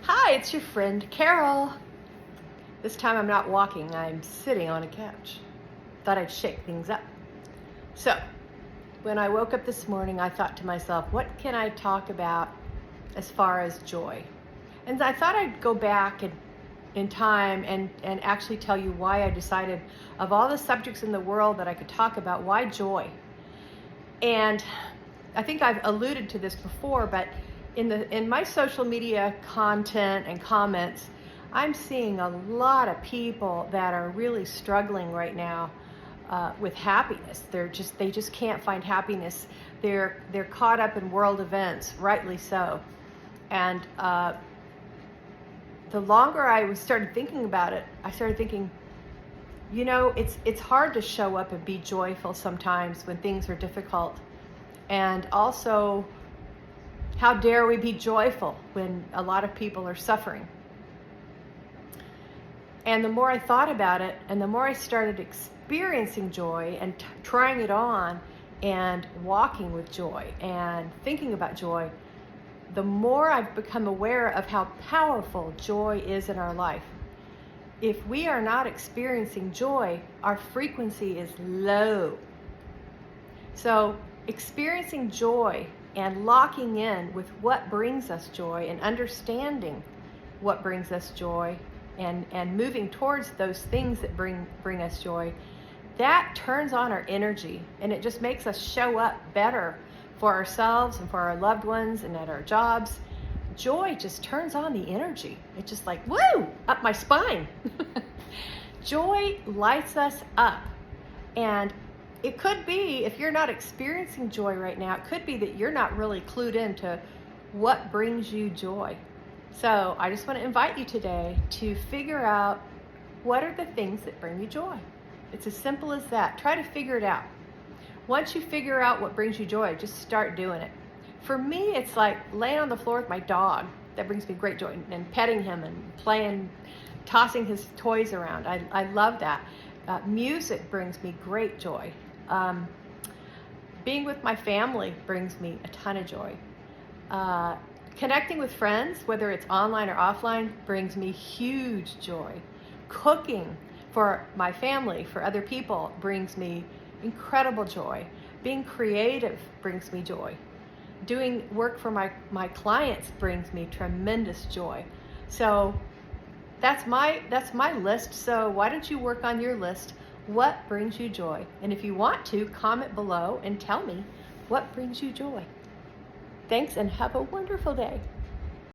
Hi, it's your friend Carol. This time I'm not walking, I'm sitting on a couch. Thought I'd shake things up. So, when I woke up this morning, I thought to myself, what can I talk about as far as joy? And I thought I'd go back in time and actually tell you why I decided, of all the subjects in the world that I could talk about, why joy? And I think I've alluded to this before, but in my social media content and comments, I'm seeing a lot of people that are really struggling right now with happiness. They just can't find happiness. They're caught up in world events, rightly so. And the longer I started thinking about it, I started thinking, it's hard to show up and be joyful sometimes when things are difficult. And also, how dare we be joyful when a lot of people are suffering? And the more I thought about it, and the more I started experiencing joy and trying it on and walking with joy and thinking about joy, the more I've become aware of how powerful joy is in our life. If we are not experiencing joy, our frequency is low. So experiencing joy and locking in with what brings us joy and understanding what brings us joy and moving towards those things that bring us joy, that turns on our energy, and it just makes us show up better for ourselves and for our loved ones and at our jobs. Joy just turns on the energy. It's just like, woo, up my spine. Joy lights us up. And it could be, if you're not experiencing joy right now, it could be that you're not really clued into what brings you joy. So I just want to invite you today to figure out, what are the things that bring you joy? It's as simple as that. Try to figure it out. Once you figure out what brings you joy, just start doing it. For me, it's like laying on the floor with my dog. That brings me great joy. And petting him and playing, tossing his toys around. I love that. Music brings me great joy. Being with my family brings me a ton of joy. Connecting with friends, whether it's online or offline, brings me huge joy. Cooking for my family, for other people, brings me incredible joy. Being creative brings me joy. Doing work for my clients brings me tremendous joy. So that's my list. So why don't you work on your list? What brings you joy? And if you want to, comment below and tell me what brings you joy. Thanks, and have a wonderful day.